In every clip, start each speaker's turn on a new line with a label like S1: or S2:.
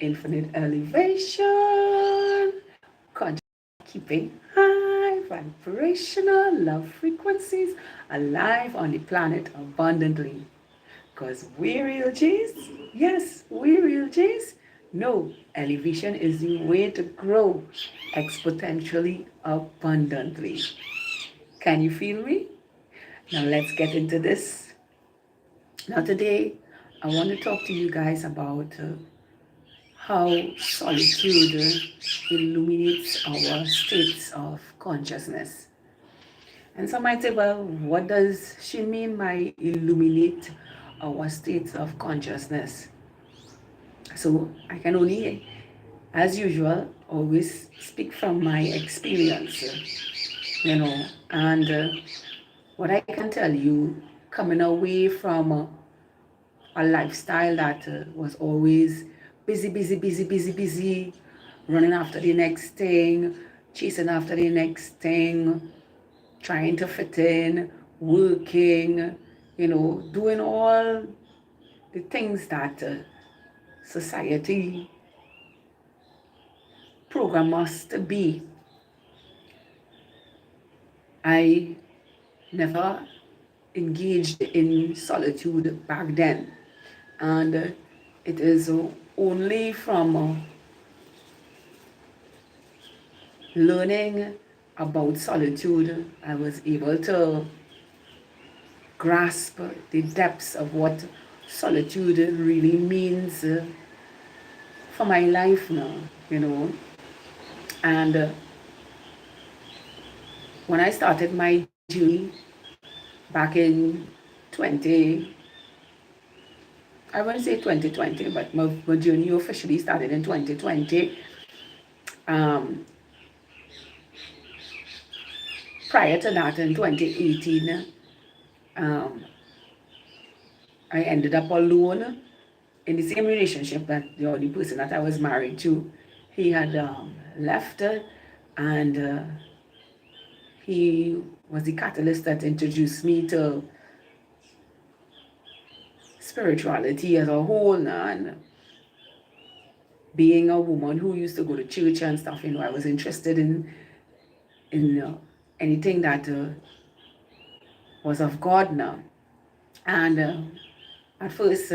S1: infinite elevation, conscious keeping high vibrational love frequencies alive on the planet abundantly. Because we real G's, yes, we real G's. No, elevation is the way to grow exponentially abundantly. Can you feel me? Now let's get into this. Now today, I want to talk to you guys about how solitude illuminates our states of consciousness. And some might say, well, what does she mean by illuminate our states of consciousness? So I can only, as usual, always speak from my experience, and what I can tell you, coming away from a lifestyle that was always busy, busy, busy, busy, busy, running after the next thing, chasing after the next thing, trying to fit in, working, doing all the things that society program us to be. I never engaged in solitude back then. And it is only from learning about solitude I was able to grasp the depths of what solitude really means for my life now. And when I started my journey back in 20, I wouldn't say 2020, but my journey officially started in 2020. Prior to that, in 2018, I ended up alone in the same relationship that the person that I was married to, he had left, and he was the catalyst that introduced me to spirituality as a whole now. And being a woman who used to go to church and stuff, I was interested in anything that was of God now. And at first,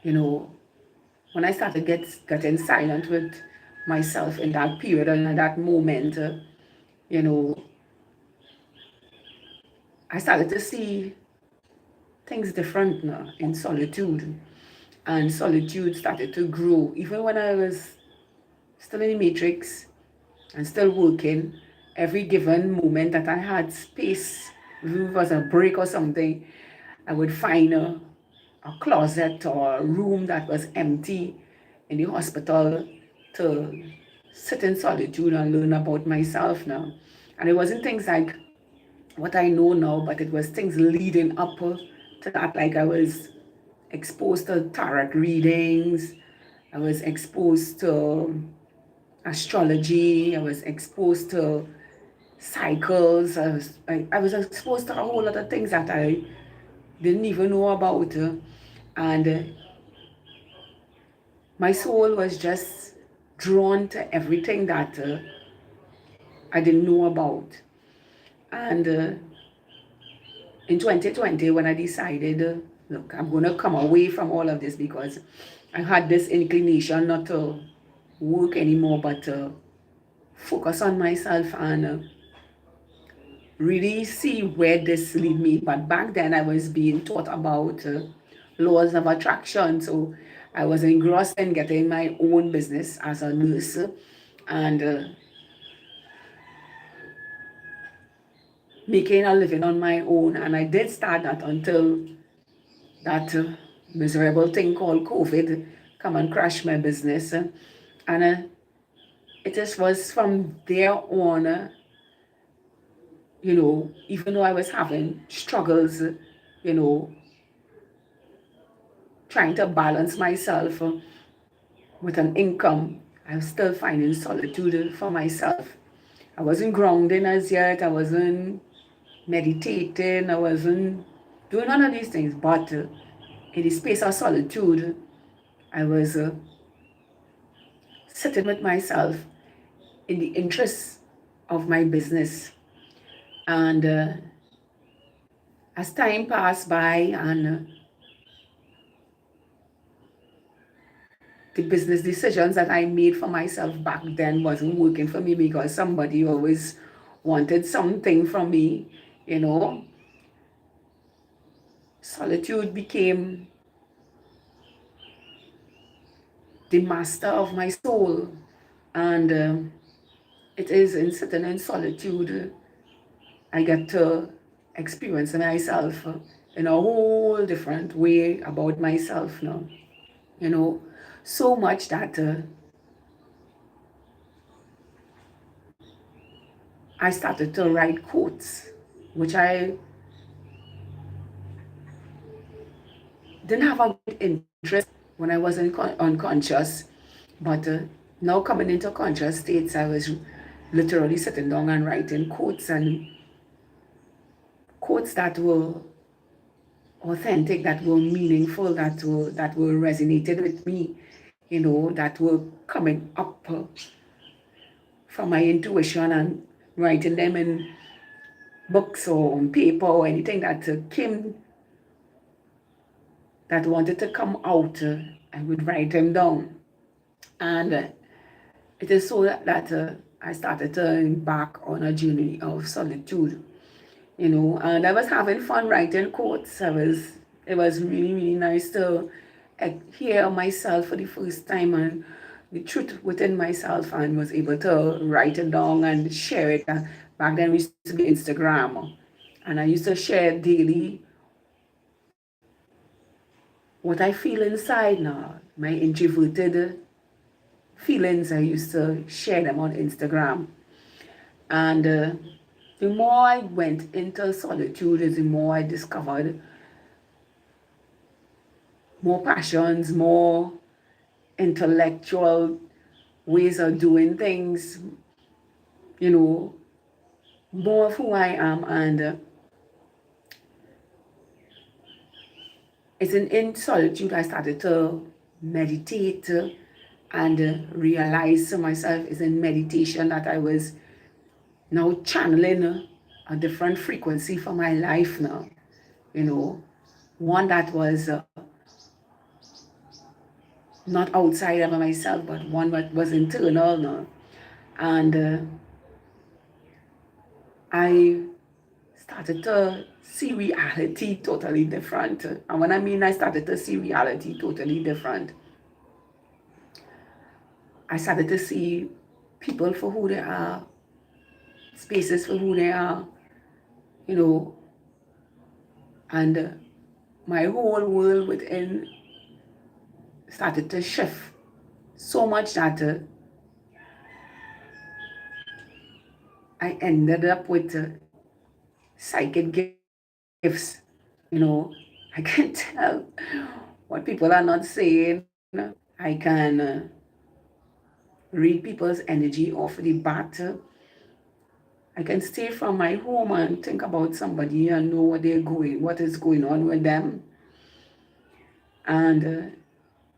S1: when I started getting silent with myself in that period and in that moment, I started to see things different now in solitude. And solitude started to grow. Even when I was still in the matrix and still working, every given moment that I had space, if it was a break or something, I would find a closet or a room that was empty in the hospital to sit in solitude and learn about myself now. And it wasn't things like what I know now, but it was things leading up to that. Like I was exposed to tarot readings, I was exposed to astrology, I was exposed to cycles, I was exposed to a whole lot of things that I didn't even know about. And my soul was just drawn to everything that I didn't know about. And in 2020, when I decided, look, I'm going to come away from all of this because I had this inclination not to work anymore, but to focus on myself and really see where this lead me. But back then I was being taught about laws of attraction. So I was engrossed in getting my own business as a nurse, and making a living on my own. And I did start that until that miserable thing called COVID come and crash my business. And it just was from there on, even though I was having struggles, trying to balance myself with an income, I was still finding solitude for myself. I wasn't grounding as yet. I wasn't meditating. I wasn't doing none of these things. But in the space of solitude, I was sitting with myself in the interests of my business. And as time passed by and the business decisions that I made for myself back then wasn't working for me because somebody always wanted something from me, you know, solitude became the master of my soul. And it is in sitting in solitude I get to experience myself in a whole different way about myself now, you know, so much that I started to write quotes, which I didn't have a great interest when I was unconscious, but now coming into conscious states, I was literally sitting down and writing quotes, and quotes that were authentic, that were meaningful, that were resonated with me, you know, that were coming up from my intuition, and writing them in books or on paper or anything that came that wanted to come out, I would write them down. And it is so that I started to embark on a journey of solitude, you know, and I was having fun writing quotes. It was really, really nice to hear myself for the first time and the truth within myself, and was able to write it down and share it. Back then we used to be Instagram, and I used to share daily what I feel inside now, my introverted feelings. I used to share them on Instagram. And the more I went into solitude, the more I discovered more passions, more intellectual ways of doing things, you know, more of who I am. And it's in solitude I started to meditate and realize to myself it's in meditation that I was now channeling a different frequency for my life now, you know, one that was not outside of myself, but one that was internal now. And I started to see reality totally different. And when I mean I started to see reality totally different, I started to see people for who they are, spaces for who they are, you know, and my whole world within started to shift so much that I ended up with psychic gifts. You know, I can tell what people are not saying. I can read people's energy off the bat. I can stay from my home and think about somebody and know what is going on with them. And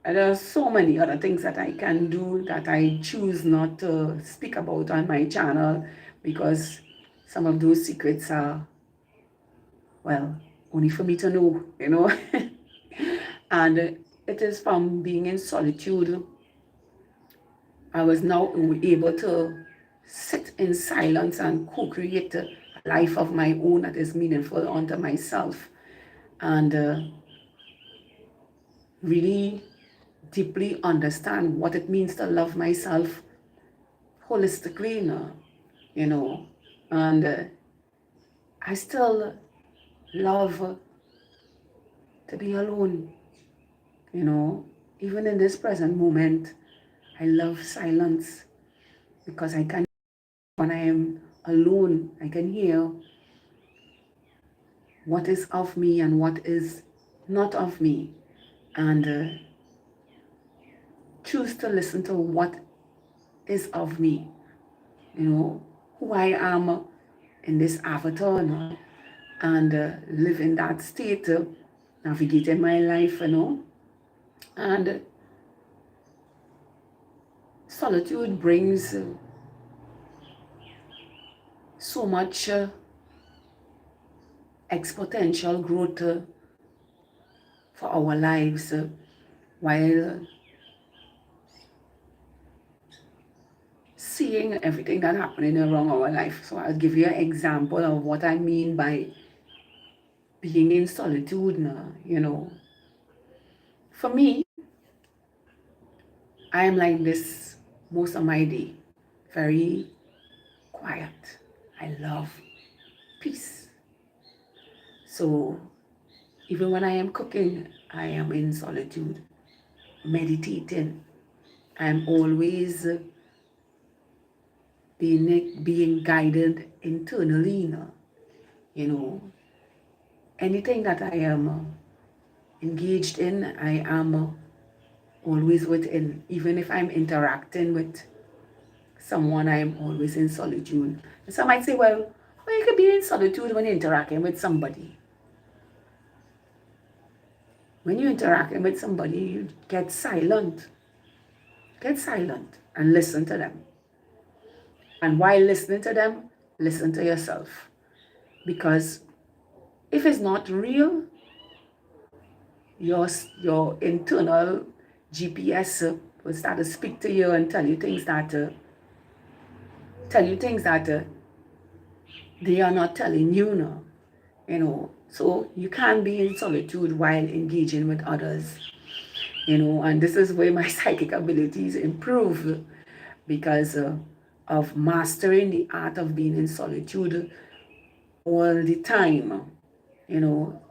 S1: there are so many other things that I can do that I choose not to speak about on my channel, because some of those secrets are, well, only for me to know, you know. And it is from being in solitude, I was now able to sit in silence and co-create a life of my own that is meaningful unto myself, and really deeply understand what it means to love myself holistically, you know. And I still love to be alone, you know. Even in this present moment, I love silence, because I can, when I am alone, I can hear what is of me and what is not of me, and choose to listen to what is of me, you know, who I am in this avatar now, and live in that state, navigating my life, you know. And solitude brings so much exponential growth for our lives while seeing everything that happening around our life. So I'll give you an example of what I mean by being in solitude now, you know. For me, I am like this most of my day, very quiet. I love peace. So even when I am cooking, I am in solitude, meditating. I'm always being guided internally, you know. Anything that I am engaged in, I am always within. Even if I'm interacting with someone, I'm always in solitude. And some might say, well, you could be in solitude when you're interacting with somebody. When you're interacting with somebody, you get silent. Get silent and listen to them. And while listening to them, listen to yourself. Because if it's not real, your internal GPS will start to speak to you and tell you things that they are not telling you now. You know, so you can't be in solitude while engaging with others. You know, and this is where my psychic abilities improve because of mastering the art of being in solitude all the time. You know,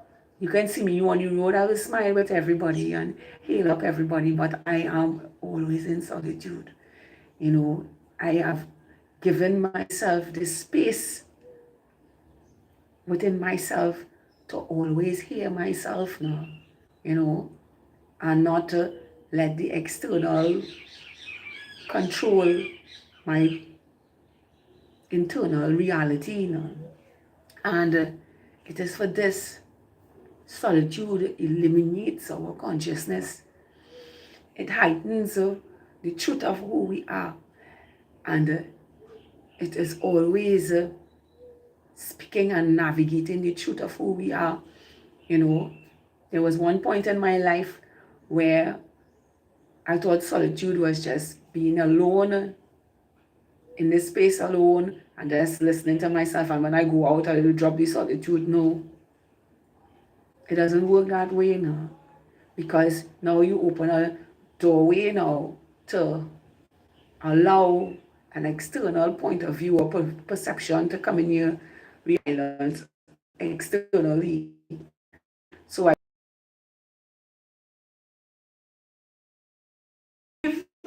S1: you can see me on the road, I will smile with everybody and hail up everybody, but I am always in solitude. You know, I have given myself this space within myself to always hear myself now, you know, and not to let the external control my internal reality now. And it is for this solitude eliminates our consciousness. It heightens the truth of who we are. And it is always speaking and navigating the truth of who we are. You know, there was one point in my life where I thought solitude was just being alone in this space alone and just listening to myself. And when I go out, I will drop the solitude. No, it doesn't work that way now. Because now you open a doorway now to allow an external point of view or perception to come in your reality externally. So I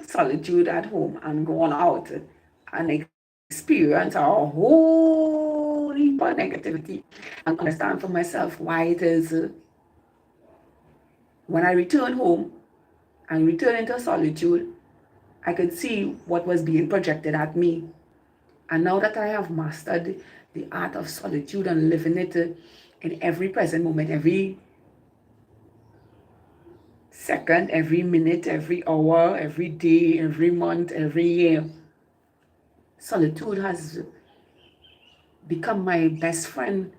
S1: solitude at home and gone out and experience a whole heap of negativity and understand for myself why it is when I return home and return into solitude, I could see what was being projected at me. And now that I have mastered the art of solitude and living it in every present moment, every second, every minute, every hour, every day, every month, every year, solitude has become my best friend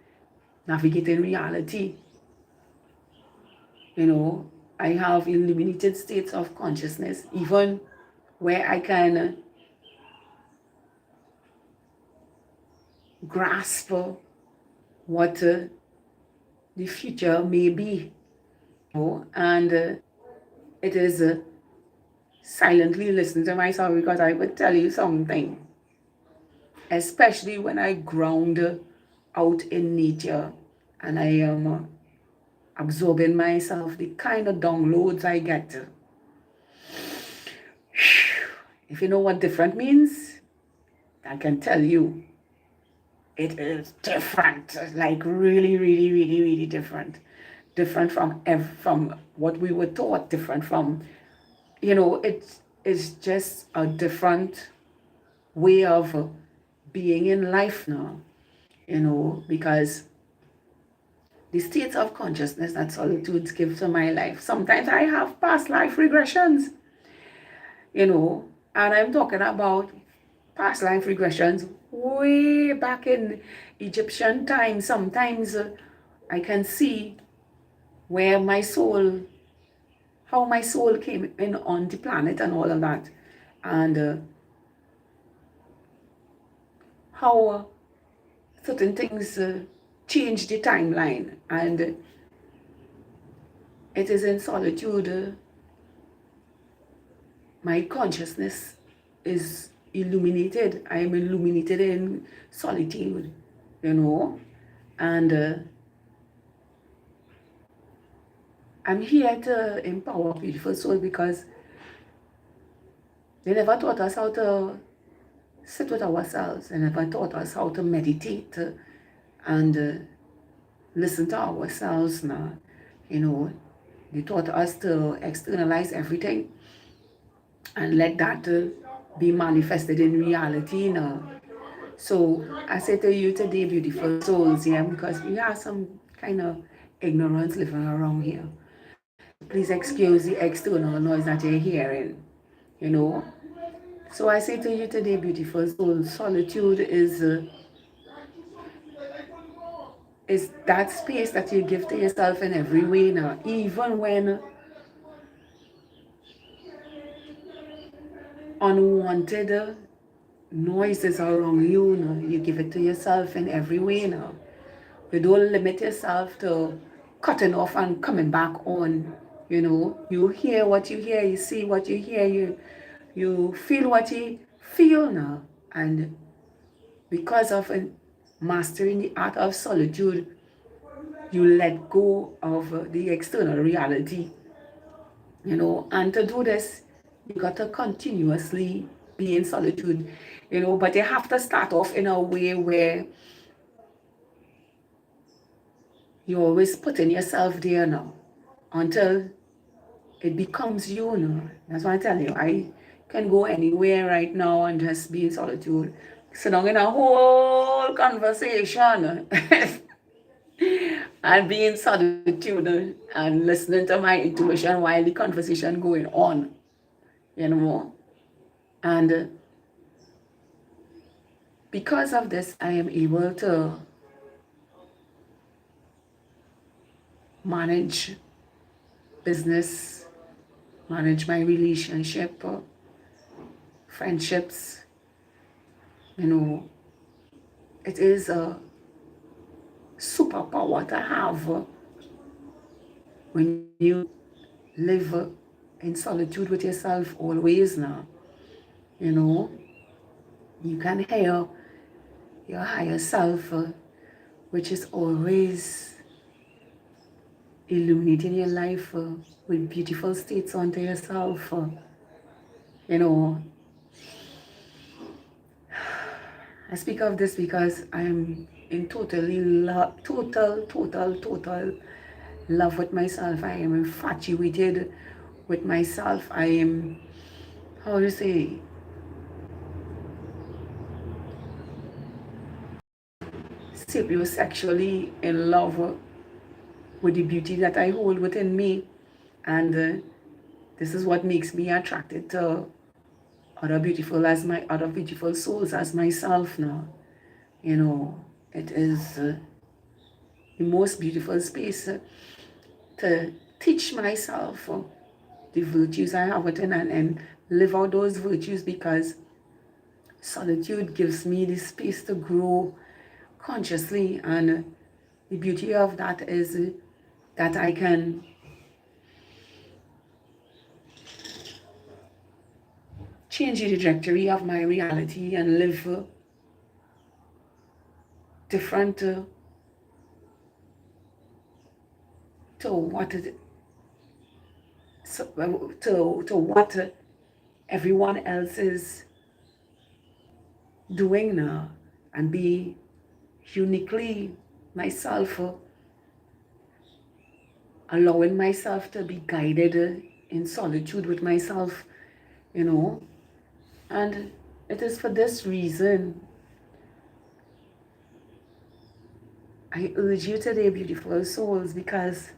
S1: navigating reality. You know, I have illuminated states of consciousness, even where I can grasp what the future may be. You know? And it is silently listening to myself because I would tell you something, especially when I ground out in nature and I am absorbing myself, the kind of downloads I get. If you know what different means, I can tell you it is different, like really, really, really, really different. Different from what we were taught, different from, you know, it's just a different way of being in life now, you know, because the states of consciousness that solitudes give to my life. Sometimes I have past life regressions, you know, And I'm talking about past life regressions way back in Egyptian times. Sometimes I can see where my soul, how my soul came in on the planet and all of that. And how certain things change the timeline. And it is in solitude my consciousness is illuminated. I am illuminated in solitude, you know. And I'm here to empower beautiful souls because they never taught us how to sit with ourselves. They never taught us how to meditate and listen to ourselves now. You know, they taught us to externalize everything and let that be manifested in reality now. So I say to you today, beautiful souls, yeah, because we have some kind of ignorance living around here. Please excuse the external noise that you're hearing, you know. So I say to you today, beautiful souls, solitude is that space that you give to yourself in every way now, even when unwanted noises around you, you give it to yourself in every way now. You don't limit yourself to cutting off and coming back on. You know, you hear what you hear, you see what you hear, you feel what you feel now. And because of mastering the art of solitude, you let go of the external reality. You know, and to do this, you got to continuously be in solitude, you know, but you have to start off in a way where you're always putting yourself there now until it becomes you now. That's what I tell you. I can go anywhere right now and just be in solitude. Sit down in a whole conversation and be in solitude and listening to my intuition while the conversation going on, you know. And because of this, I am able to manage business, manage my relationship, friendships. You know, it is a superpower to have when you live in solitude with yourself always now. You know, you can hear your higher self, which is always illuminating your life with beautiful states onto yourself. You know, I speak of this because I'm in total love with myself. I am infatuated with myself. I am, how do you say, sapiosexually in love with the beauty that I hold within me. And this is what makes me attracted to other beautiful souls as myself now. You know, it is the most beautiful space to teach myself the virtues I have within and live out those virtues, because solitude gives me the space to grow consciously. And the beauty of that is that I can change the trajectory of my reality and live different to what it, to what everyone else is doing now, and be uniquely myself, allowing myself to be guided in solitude with myself, you know. And it is for this reason I urge you today, beautiful souls, because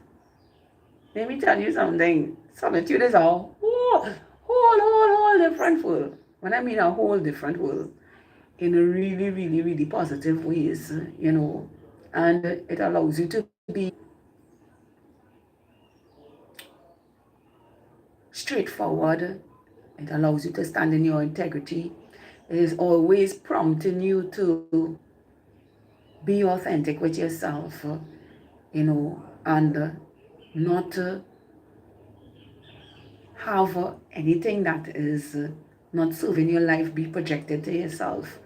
S1: let me tell you something, solitude is a whole different world. when I mean a whole different world, in a really, really, really positive ways, and it allows you to be straightforward. It allows you to stand in your integrity. It is always prompting you to be authentic with yourself, and not have anything that is not serving your life be projected to yourself,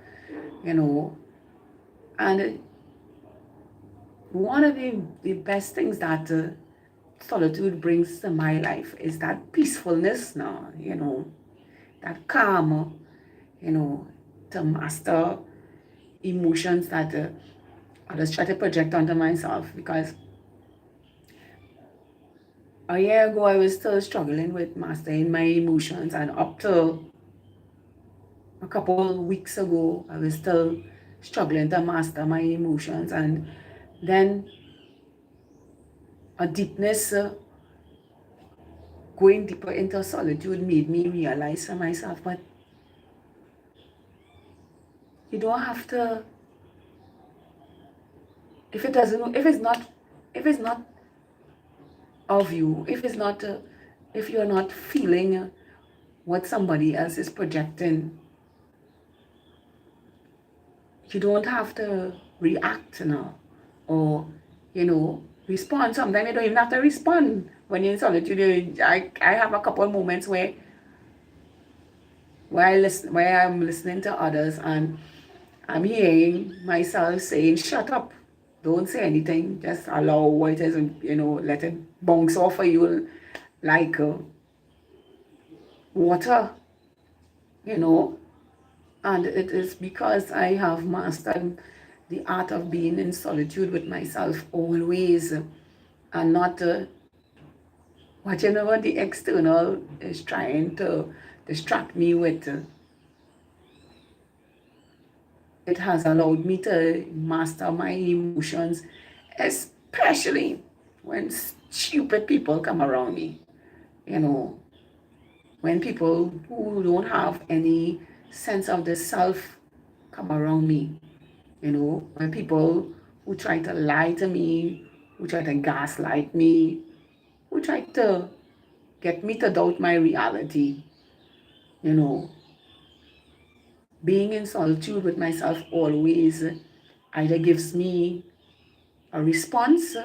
S1: And one of the best things that solitude brings to my life is that peacefulness now, that calm, to master emotions that I just try to project onto myself, because a year ago I was still struggling with mastering my emotions, and up till a couple weeks ago I was still struggling to master my emotions. And then a deepness, going deeper into solitude, made me realize for myself, but you don't have to, if it's not of you, if you're not feeling what somebody else is projecting, you don't have to react now, or respond. Sometimes you don't even have to respond when you're in solitude. I have a couple of moments where I'm listening to others, and I'm hearing myself saying, shut up, don't say anything, just allow what it is, and let it bounce off of you like water, and it is because I have mastered the art of being in solitude with myself always, and not watching what the external is trying to distract me with. It has allowed me to master my emotions, especially when stupid people come around me. When people who don't have any sense of the self come around me. When people who try to lie to me, who try to gaslight me, who try to get me to doubt my reality. Being in solitude with myself always either gives me a response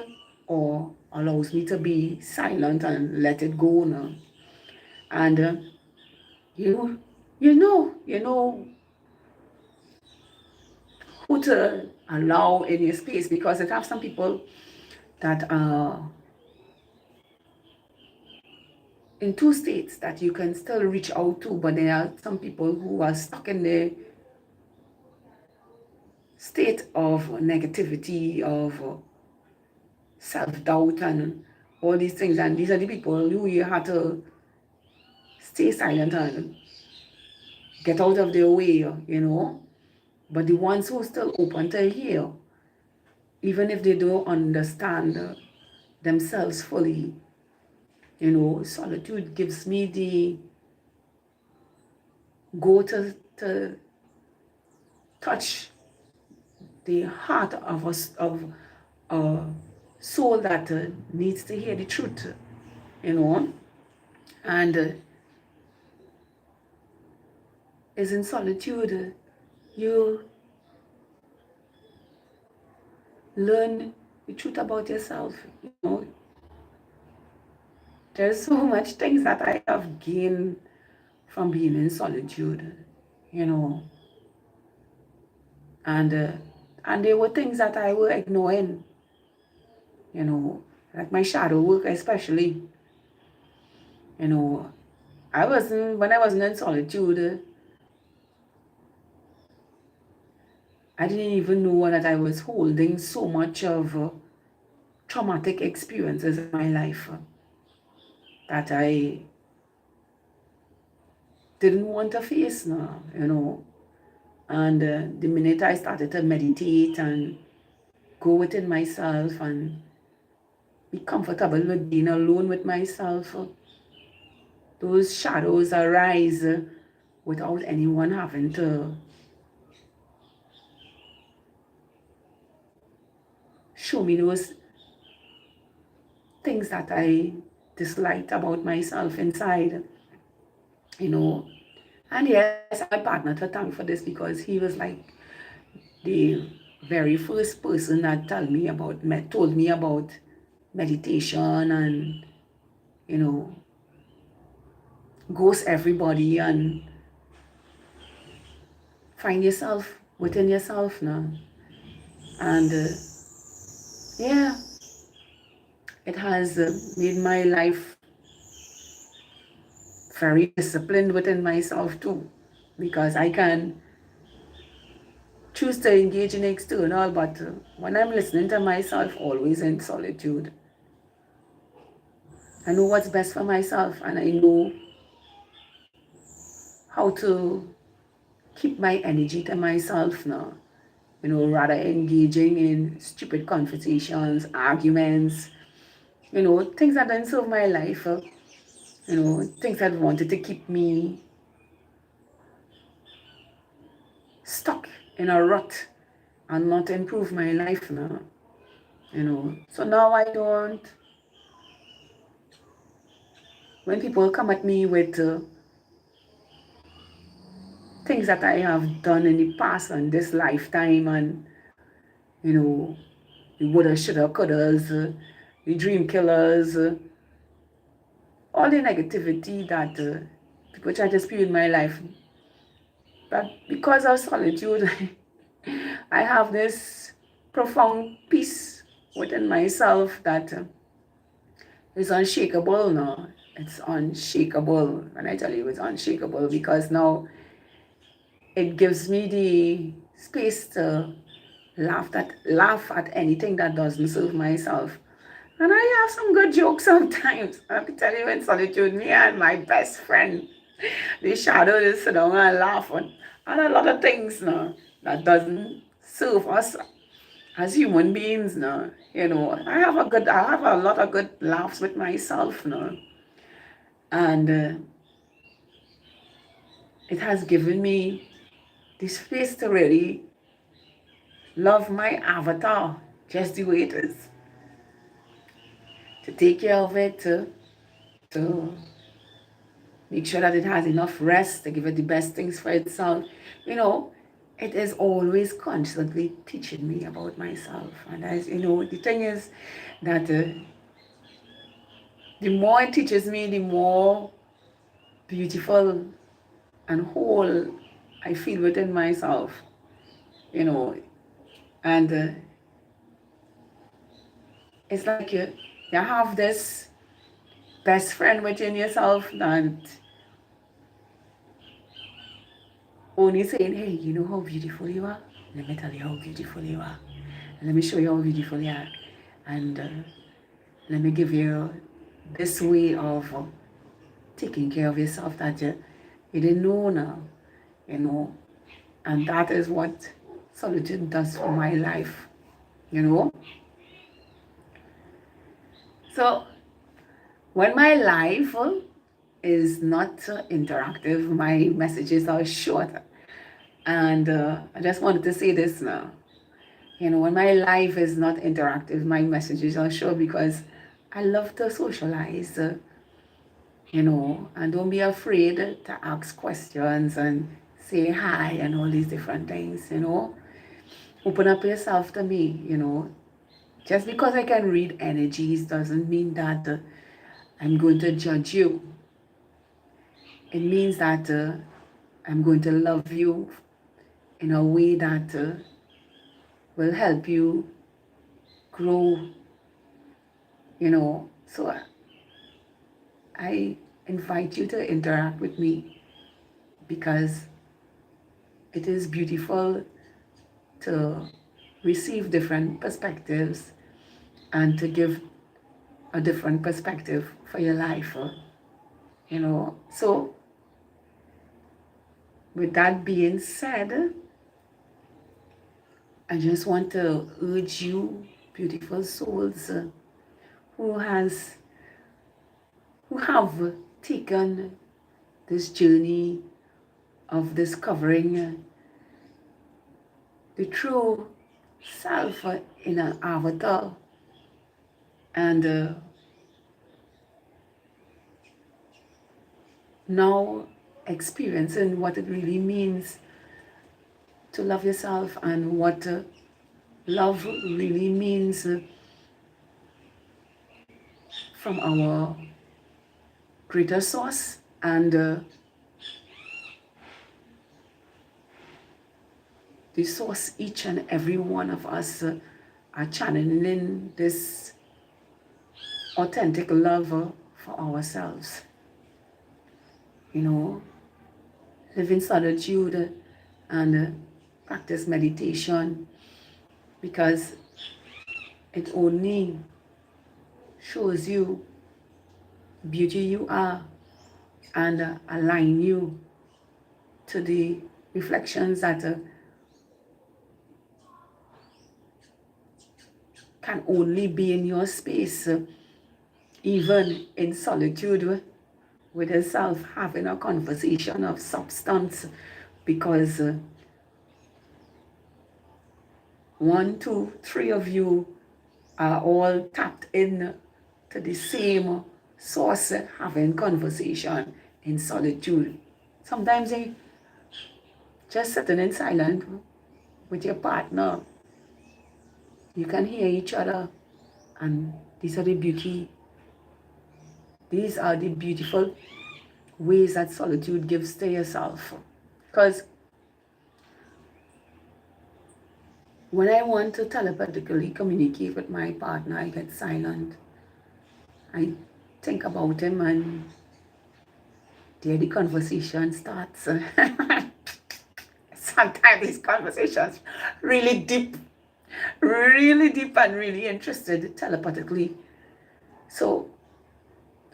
S1: or allows me to be silent and let it go now. And you know who to allow in your space, because it have some people that are in two states that you can still reach out to, but there are some people who are stuck in the state of negativity, of self-doubt, and all these things. And these are the people who you have to stay silent and get out of their way, But the ones who are still open to hear, even if they don't understand themselves fully, solitude gives me the go to touch the heart of us, of a soul that needs to hear the truth, and is in solitude. You learn the truth about yourself. There's so much things that I have gained from being in solitude, and there were things that I were ignoring, like my shadow work especially. When I wasn't in solitude, I didn't even know that I was holding so much of traumatic experiences in my life that I didn't want to face now, And the minute I started to meditate and go within myself and be comfortable with being alone with myself, those shadows arise without anyone having to show me those things that I disliked about myself inside, you know. And yes, I have my partner to thank for this because he was like the very first person that told me about meditation and, you know, ghost everybody and find yourself within yourself now. And yeah, it has made my life very disciplined within myself too, because I can choose to engage in external, but when I'm listening to myself, always in solitude, I know what's best for myself, and I know how to keep my energy to myself now, you know, rather engaging in stupid conversations, arguments, you know, things that don't serve my life, you know, things that wanted to keep me stuck in a rut and not improve my life now, you know. So now I don't, when people come at me with things that I have done in the past and this lifetime, and, you know, the woulda, shoulda, couldas, the dream killers, all the negativity that people try to spew in my life. But because of solitude, I have this profound peace within myself that is unshakable now. It's unshakable. When I tell you it's unshakable, because now it gives me the space to laugh at anything that doesn't serve myself. And I have some good jokes sometimes. I can tell you, in solitude, me and my best friend, the shadow just sit down and laugh on a lot of things now that doesn't serve us as human beings now. You know, I have a lot of good laughs with myself now. And it has given me the space to really love my avatar just the way it is, to take care of it, to make sure that it has enough rest, to give it the best things for itself. You know, it is always constantly teaching me about myself. And as you know, the thing is that the more it teaches me, the more beautiful and whole I feel within myself. You know, and it's like you have this best friend within yourself that only saying, hey, you know how beautiful you are? Let me tell you how beautiful you are. And let me show you how beautiful you are. And let me give you this way of taking care of yourself that you didn't know now, you know. And that is what solitude does for my life, you know. So when my life is not interactive, my messages are short. And I just wanted to say this now. You know, when my life is not interactive, my messages are short because I love to socialize, you know, and don't be afraid to ask questions and say hi and all these different things, you know. Open up yourself to me, you know. Just because I can read energies doesn't mean that I'm going to judge you. It means that I'm going to love you in a way that will help you grow, you know. So I invite you to interact with me because it is beautiful to receive different perspectives and to give a different perspective for your life, you know. So with that being said, I just want to urge you, beautiful souls, who has who have taken this journey of discovering the true self in an avatar, and now experiencing what it really means to love yourself, and what love really means from our greater source, and the source each and every one of us are channeling this authentic love for ourselves. You know, live in solitude and practice meditation, because it only shows you beauty you are, and align you to the reflections that can only be in your space, even in solitude with yourself, having a conversation of substance, because one, two, three of you are all tapped in to the same source, having conversation in solitude. Sometimes just sitting in silence with your partner, you can hear each other, and these are the beautiful ways that solitude gives to yourself. Because when I want to telepathically communicate with my partner, I get silent. I think about him, and there the conversation starts. Sometimes these conversations really deep and really interested telepathically. So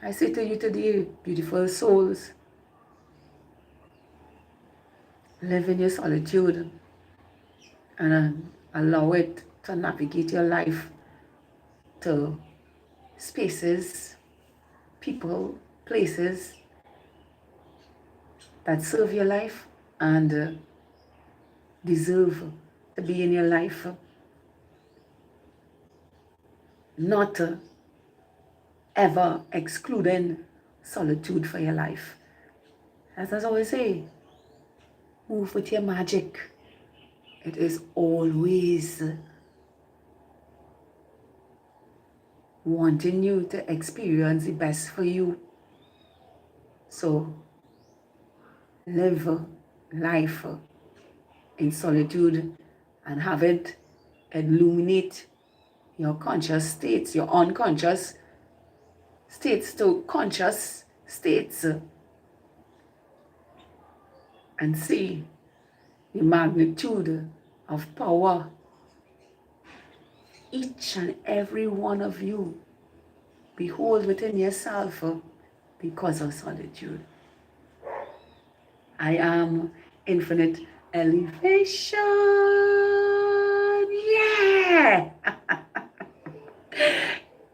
S1: I say to you today, beautiful souls, live in your solitude, and allow it to navigate your life to spaces, people, places that serve your life and deserve to be in your life, not ever excluding solitude for your life. As I always say, move with your magic. It is always wanting you to experience the best for you. So live life in solitude and have it illuminate your conscious states, your unconscious states to conscious states, and see the magnitude of power each and every one of you behold within yourself because of solitude. I am infinite elevation. Yeah!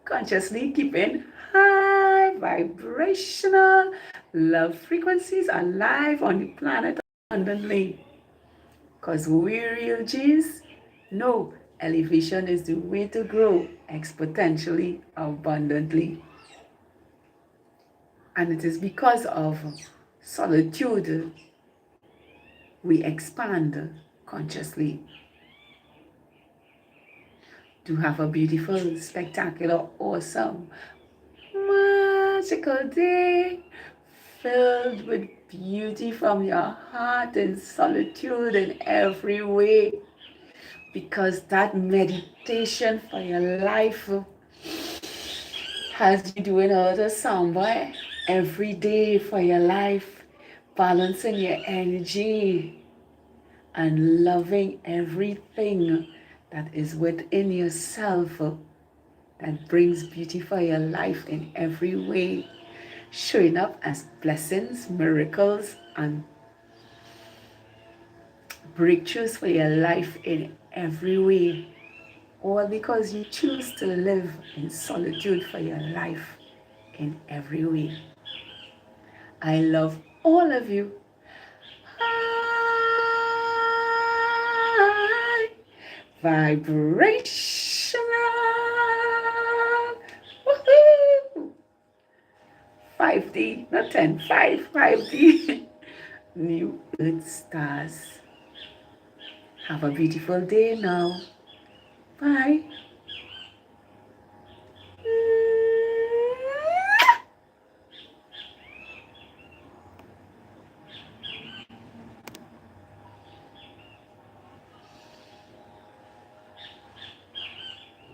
S1: Consciously keeping high vibrational love frequencies alive on the planet abundantly. Because we real G's know elevation is the way to grow exponentially, abundantly. And it is because of solitude we expand consciously. To have a beautiful, spectacular, awesome, magical day filled with beauty from your heart and solitude in every way. Because that meditation for your life has you doing a little samba every day for your life, balancing your energy and loving everything that is within yourself that brings beauty for your life in every way, showing up as blessings, miracles, and breakthroughs for your life in every way, all because you choose to live in solitude for your life in every way. I love all of you. high vibrational. Woohoo! 5D, not 10, 5D. New Earth stars. Have a beautiful day now. Bye.